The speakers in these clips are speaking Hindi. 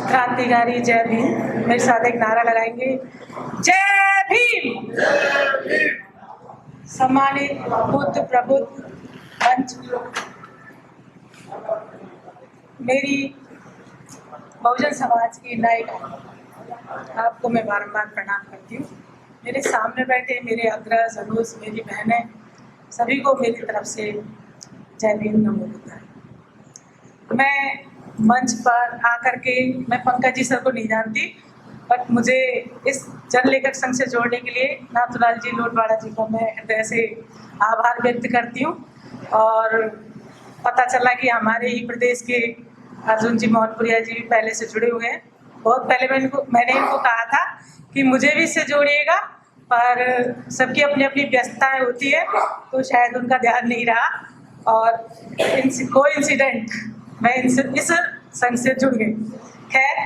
क्रांतिकारी जय भीम। मेरे साथ एक नारा लगाएंगे, जय भीम। सम्मानित बुद्ध प्रबुद्ध मंच, मेरी बहुजन समाज की नायिका, आपको मैं बारंबार प्रणाम करती हूँ। मेरे सामने बैठे मेरे अग्रज अनुज, मेरी बहनें, सभी को मेरी तरफ से जय भीम, नमो बुद्धाय। मैं मंच पर आकर के, मैं पंकज जी सर को नहीं जानती, बट मुझे इस जन लेखक संघ से जोड़ने के लिए नाथूलाल जी लोटवाड़ा जी का मैं हृदय से आभार व्यक्त करती हूँ। और पता चला कि हमारे ही प्रदेश के अर्जुन जी मोहनपुरिया जी भी पहले से जुड़े हुए हैं। बहुत पहले मैंने इनको कहा था कि मुझे भी इससे जोड़िएगा, पर सबकी अपनी अपनी व्यस्तताएं होती है, तो शायद उनका ध्यान नहीं रहा और कोइंसिडेंट मैं इस संघ से जुड़ गई। खैर,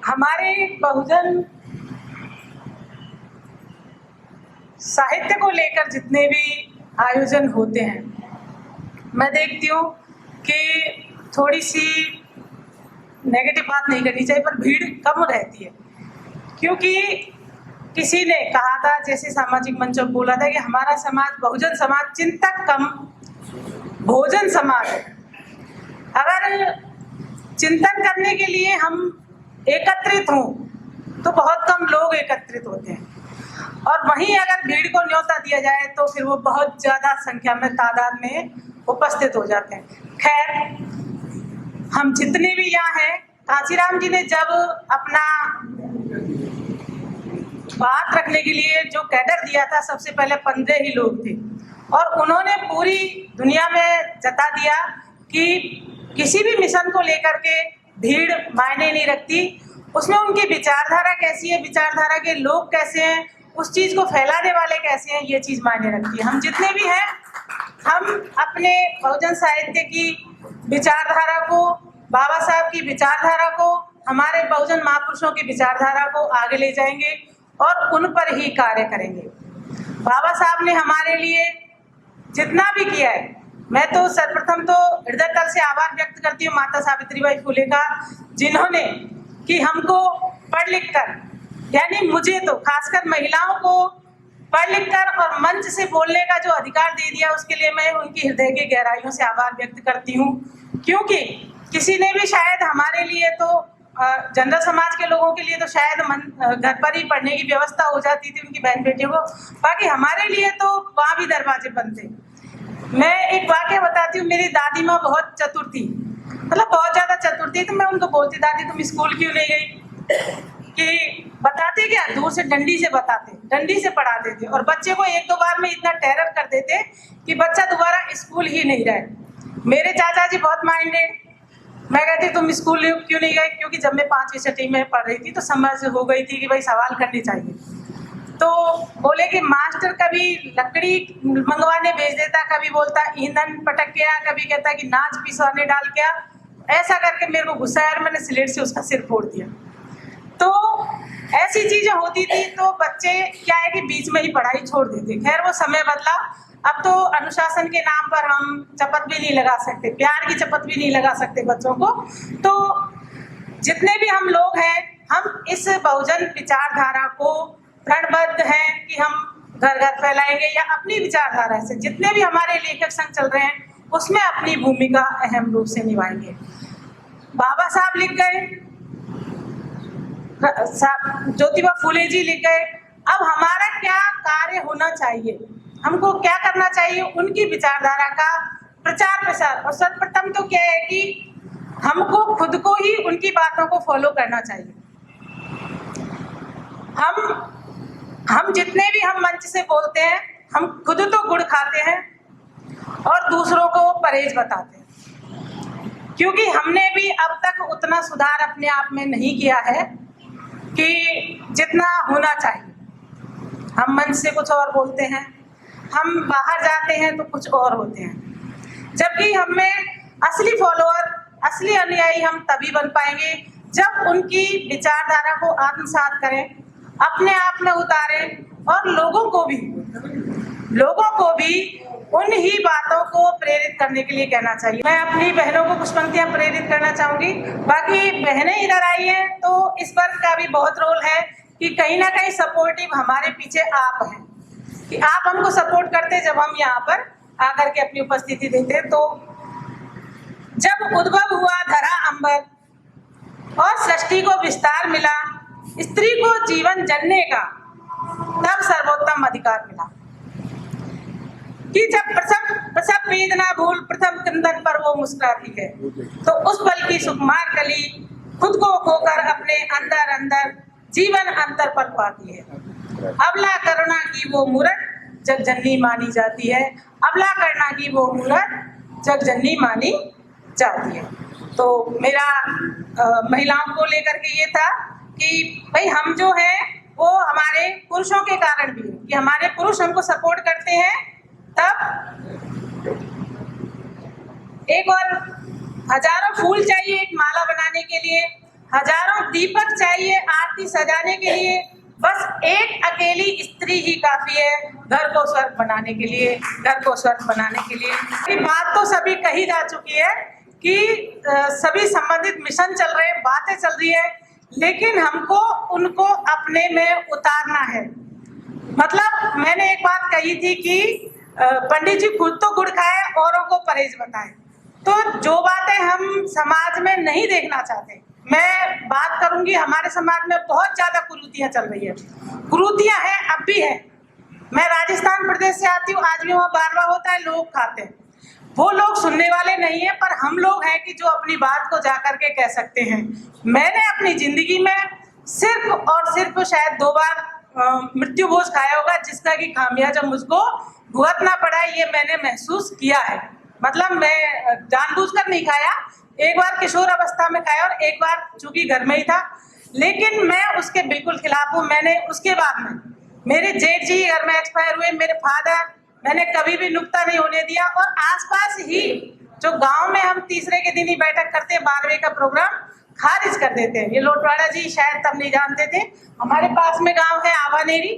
हमारे बहुजन साहित्य को लेकर जितने भी आयोजन होते हैं, मैं देखती हूँ कि थोड़ी सी नेगेटिव बात नहीं करनी चाहिए, पर भीड़ कम रहती है। क्योंकि किसी ने कहा था, जैसे सामाजिक मंचों पर बोला था कि हमारा समाज बहुजन समाज चिंतक कम भोजन समाज है। अगर चिंतन करने के लिए हम एकत्रित हों तो बहुत कम लोग एकत्रित होते हैं, और वहीं अगर भीड़ को न्योता दिया जाए तो फिर वो बहुत ज़्यादा संख्या में, तादाद में उपस्थित हो जाते हैं। खैर, हम जितने भी यहाँ हैं, कांचीराम जी ने जब अपना बात रखने के लिए जो कैडर दिया था, सबसे पहले 15 ही लोग थे, और उन्होंने पूरी दुनिया में जता दिया कि किसी भी मिशन को लेकर के भीड़ मायने नहीं रखती, उसमें उनकी विचारधारा कैसी है, विचारधारा के लोग कैसे हैं, उस चीज़ को फैलाने वाले कैसे हैं, ये चीज़ मायने रखती है। हम जितने भी हैं, हम अपने बहुजन साहित्य की विचारधारा को, बाबा साहब की विचारधारा को, हमारे बहुजन महापुरुषों की विचारधारा को आगे ले जाएंगे और उन पर ही कार्य करेंगे। बाबा साहब ने हमारे लिए जितना भी किया है, मैं तो सर्वप्रथम तो हृदय तल से आभार व्यक्त करती हूँ माता सावित्रीबाई फुले का, जिन्होंने कि हमको पढ़ लिख कर, यानी मुझे तो खासकर महिलाओं को पढ़ लिख कर और मंच से बोलने का जो अधिकार दे दिया, उसके लिए मैं उनकी हृदय की गहराइयों से आभार व्यक्त करती हूँ। क्योंकि किसी ने भी शायद हमारे लिए तो जनरल समाज के लोगों के लिए तो शायद घर पर ही पढ़ने की व्यवस्था हो जाती थी उनकी बहन बेटियों को, बाकी हमारे लिए तो वहाँ भी दरवाजे बंद थे। मैं एक वाकया बताती हूँ। मेरी दादी माँ बहुत चतुर थी, मतलब बहुत ज़्यादा चतुर थी। तो मैं उनको बोलती, दादी तुम स्कूल क्यों नहीं गई? कि बताते क्या, दूर से डंडी से बताते, डंडी से पढ़ाते थे, और बच्चे को एक दो बार में इतना टेरर कर देते कि बच्चा दोबारा स्कूल ही नहीं रहे। मेरे चाचा जी बहुत माइंडेड। मैं कहती तुम स्कूल क्यों नहीं गए? क्योंकि जब मैं 5वीं छठी में पढ़ रही थी तो समझ हो गई थी कि भाई सवाल करने चाहिए। तो बोले कि मास्टर कभी लकड़ी मंगवाने भेज देता, कभी बोलता ईंधन पटक के आ, कभी कहता कि नाच पिसवाने डाल के आ। ऐसा करके मेरे को गुस्सा आया, मैंने स्लेट से उसका सिर फोड़ दिया। तो ऐसी चीजें होती थी, तो बच्चे क्या है कि बीच में ही पढ़ाई छोड़ देते। खैर, वो समय बदला। अब तो अनुशासन के नाम पर हम चपत भी नहीं लगा सकते, प्यार की चपत भी नहीं लगा सकते बच्चों को। तो जितने भी हम लोग हैं, हम इस बहुजन विचारधारा को प्रणबद्ध हैं कि हम घर घर फैलाएंगे, या अपनी विचारधारा से जितने भी हमारे लेखक संघ चल रहे हैं उसमें अपनी भूमिका अहम रूप से निभाएंगे। बाबा साहब लिख गए, ज्योतिबा फूले जी लिख गए। अब हमारा क्या कार्य होना चाहिए, हमको क्या करना चाहिए? उनकी विचारधारा का प्रचार प्रसार। और सर्वप्रथम तो क्या है कि हमको खुद को ही उनकी बातों को फॉलो करना चाहिए। हम जितने भी हम मंच से बोलते हैं, हम खुद तो गुड़ खाते हैं और दूसरों को परहेज बताते हैं। क्योंकि हमने भी अब तक उतना सुधार अपने आप में नहीं किया है कि जितना होना चाहिए। हम मंच से कुछ और बोलते हैं, हम बाहर जाते हैं तो कुछ और होते हैं। जबकि हमें असली फॉलोअर, असली अनुयायी हम तभी बन पाएंगे जब उनकी विचारधारा को आत्मसात करें, अपने आप में उतारें, और लोगों को भी उन ही बातों को प्रेरित करने के लिए कहना चाहिए। मैं अपनी बहनों को कुछ पंक्तियां प्रेरित करना चाहूंगी। बाकी बहनें इधर आई हैं तो इस वर्ग का भी बहुत रोल है कि कहीं ना कहीं सपोर्टिव हमारे पीछे आप हैं, कि आप हमको सपोर्ट करते जब हम यहाँ पर आकर के अपनी उपस्थिति देते। तो जब उद्भव हुआ धरा अंबर और सृष्टि को विस्तार मिला, स्त्री को जीवन जनने का तब सर्वोत्तम अधिकार मिला। कि जब प्रसव वेदना भूल प्रथम क्रंदन पर वो मुस्कुराती है, तो उस पल की सुकुमार कली खुद को खोकर अपने अंदर अंदर जीवन अंतर पल पाती है। अबला करुणा की वो मूरत जग जननी मानी जाती है। अबला करुणा की वो मूरत जग जननी मानी जाती है। तो मेरा महिलाओं को लेकर के ये था कि भाई हम जो है वो हमारे पुरुषों के कारण भी, कि हमारे पुरुष हमको सपोर्ट करते हैं, तब एक और हजारों फूल चाहिए एक माला बनाने के लिए, हजारों दीपक चाहिए आरती सजाने के लिए, बस एक अकेली स्त्री ही काफी है घर को स्वर्ग बनाने के लिए, घर को स्वर्ग बनाने के लिए। ये बात तो सभी कही जा चुकी है कि सभी संबंधित मिशन चल रहे हैं, बातें चल रही है, लेकिन हमको उनको अपने में उतारना है। मतलब मैंने एक बात कही थी कि पंडित जी खुद तो गुड़ खाए औरों को परहेज बताएं। तो जो बातें हम समाज में नहीं देखना चाहते, मैं बात करूंगी, हमारे समाज में बहुत ज्यादा कुरीतियां चल रही है, कुरीतियां हैं, अब भी है। मैं राजस्थान प्रदेश से आती हूँ, आज भी वहाँ बारवा होता है, लोग खाते हैं, वो लोग सुनने वाले नहीं है, पर हम लोग हैं कि जो अपनी बात को जाकर के कह सकते हैं। मैंने अपनी जिंदगी में सिर्फ और सिर्फ शायद 2 बार मृत्यु भोज खाया होगा, जिसका कि खामियाजा मुझको भुगतना पड़ा है, ये मैंने महसूस किया है। मतलब मैं जानबूझकर नहीं खाया, एक बार किशोर अवस्था में खाया और एक बार चूंकि घर में ही था, लेकिन मैं उसके बिल्कुल खिलाफ हूँ। मैंने उसके बाद में मेरे जेठ जी घर में एक्सपायर हुए, मेरे फादर, मैंने कभी भी नुक्ता नहीं होने दिया। और आसपास ही जो गांव में हम तीसरे के दिन ही बैठक करते हैं, 12वें का प्रोग्राम खारिज कर देते हैं। ये लोटवाड़ा जी शायद तब नहीं जानते थे, हमारे पास में गांव है आवानेरी,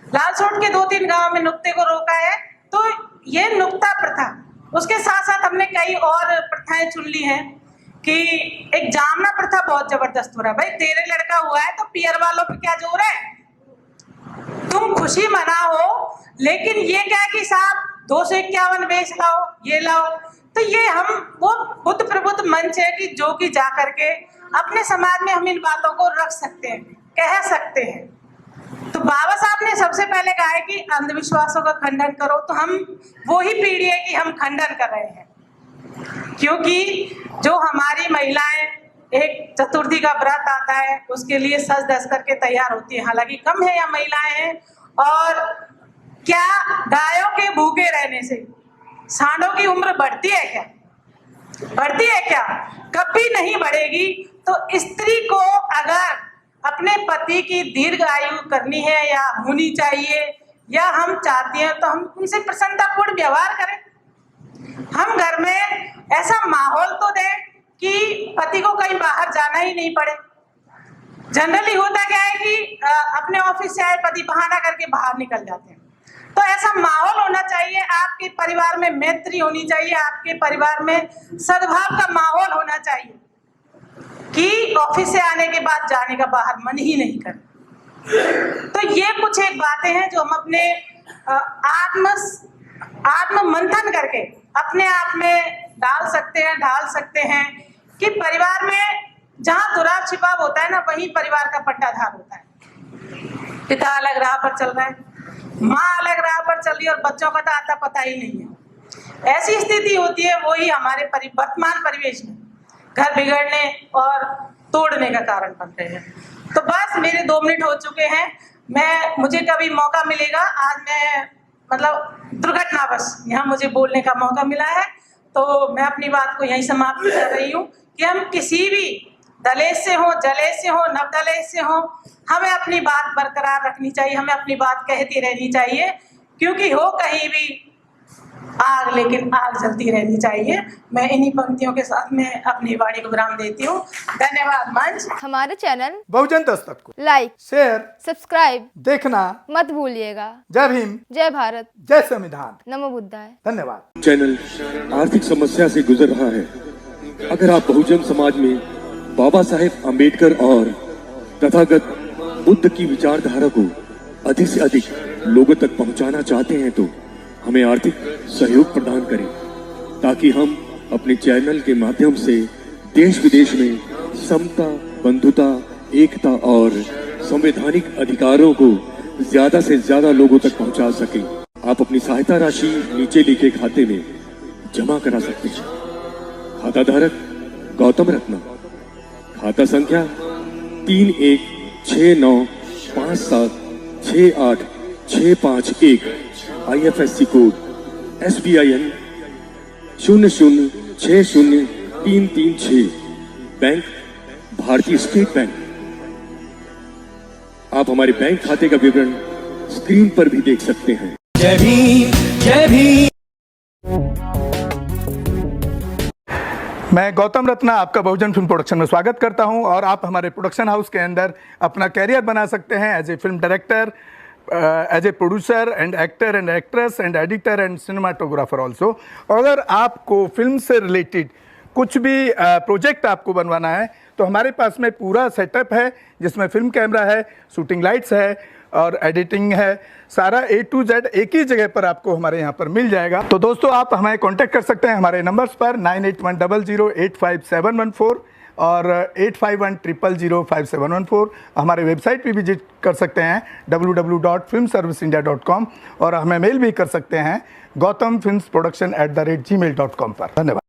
लालसोट के 2-3 गांव में नुक्ते को रोका है। तो ये नुक्ता प्रथा, उसके साथ साथ हमने कई और प्रथाएं चुन ली हैं कि एक जामना प्रथा बहुत जबरदस्त हो रहा है। भाई तेरे लड़का हुआ है तो पियर वालों पे क्या जोर है, तुम खुशी मनाओ, लेकिन ये क्या कि साहब 251 बेच लाओ, ये लाओ। तो ये हम वो बुद्ध प्रबुद्ध मंच है कि जो कि जा करके अपने समाज में हम इन बातों को रख सकते हैं, कह सकते हैं। तो बाबा साहब ने सबसे पहले कहा है कि अंधविश्वासों का खंडन करो, तो हम वो ही पीढ़ी है कि हम खंडन कर रहे हैं। क्योंकि जो हमारी महिलाएं एक चतुर्थी का व्रत आता है, उसके लिए सज धज करके तैयार होती है, हालांकि कम है या महिलाएं हैं। और क्या गायों के भूखे रहने से सांडों की उम्र बढ़ती है क्या? बढ़ती है क्या? कभी नहीं बढ़ेगी। तो स्त्री को अगर अपने पति की दीर्घ आयु करनी है या होनी चाहिए, या हम चाहते हैं, तो हम उनसे प्रसन्नतापूर्ण व्यवहार करें। हम घर में ऐसा माहौल तो दें कि पति को कहीं बाहर जाना ही नहीं पड़े। जनरली होता क्या है कि अपने ऑफिस से आए पति बहाना करके बाहर निकल जाते हैं। तो ऐसा माहौल होना चाहिए, आपके परिवार में मैत्री होनी चाहिए, आपके परिवार में सद्भाव का माहौल होना चाहिए कि ऑफिस से आने के बाद जाने का बाहर मन ही नहीं करे। तो ये कुछ एक बातें हैं जो हम अपने आत्म मंथन करके अपने आप में ढाल सकते हैं कि परिवार में जहाँ दुराव छिपाव होता है ना, वहीं परिवार का पट्टाधार होता है। पिता अलग राह पर चल रहा है, माँ अलग राह पर चल रही है और बच्चों का तो आता पता ही नहीं है। ऐसी स्थिति होती है, वही हमारे वर्तमान परिवेश में घर बिगड़ने और तोड़ने का कारण बन रहे हैं। तो बस मेरे 2 मिनट हो चुके हैं। मुझे कभी मौका मिलेगा, आज मैं मतलब दुर्घटनावश यहाँ मुझे बोलने का मौका मिला है, तो मैं अपनी बात को यहीं समाप्त कर रही हूँ कि हम किसी भी दलेश से हो, जलेश से हो, नवदलेश से हो, हमें अपनी बात बरकरार रखनी चाहिए, हमें अपनी बात कहती रहनी चाहिए। क्योंकि हो कहीं भी आग, लेकिन आग जलती रहनी चाहिए। मैं इन्हीं पंक्तियों के साथ मैं अपनी वाणी को विराम देती हूँ। धन्यवाद मंच। हमारे चैनल बहुजन दस्तक को लाइक, शेयर, सब्सक्राइब देखना मत भूलिएगा। जय भीम, जय भारत, जय संविधान, नमो बुद्धाय। धन्यवाद। चैनल आर्थिक समस्या से गुजर रहा है। अगर आप बहुजन समाज में बाबा साहेब अम्बेडकर और तथागत बुद्ध की विचारधारा को अधिक से अधिक लोगों तक पहुंचाना चाहते हैं तो हमें आर्थिक सहयोग प्रदान करें, ताकि हम अपने चैनल के माध्यम से देश विदेश में समता, बंधुता, एकता और संवैधानिक अधिकारों को ज्यादा से ज्यादा लोगों तक पहुंचा सकें। आप अपनी सहायता राशि नीचे लिखे खाते में जमा करा सकते हैं। खाता धारक गौतम रत्ना, खाता संख्या 3169576865 IFSC कोड SBIN 0060336, बैंक भारतीय स्टेट बैंक। आप हमारे बैंक खाते का विवरण स्क्रीन पर भी देख सकते हैं। जय भीम, जय भीम। मैं गौतम रत्ना आपका बहुजन फिल्म प्रोडक्शन में स्वागत करता हूं और आप हमारे प्रोडक्शन हाउस के अंदर अपना कैरियर बना सकते हैं as a film director, as a producer and actor and actress and editor and cinematographer also. अगर आपको फिल्म से रिलेटेड कुछ भी प्रोजेक्ट आपको बनवाना है तो हमारे पास में पूरा सेटअप है, जिसमें फिल्म कैमरा है, शूटिंग लाइट्स है और एडिटिंग है। सारा A to Z एक ही जगह पर आपको हमारे यहाँ पर मिल जाएगा। तो दोस्तों आप हमें कांटेक्ट कर सकते हैं हमारे नंबर्स पर 9810085714 और 8510005714। हमारे वेबसाइट पे विजिट कर सकते हैं www.filmserviceindia.com और हमें मेल भी कर सकते हैं gautamfilmsproduction@gmail.com पर। धन्यवाद।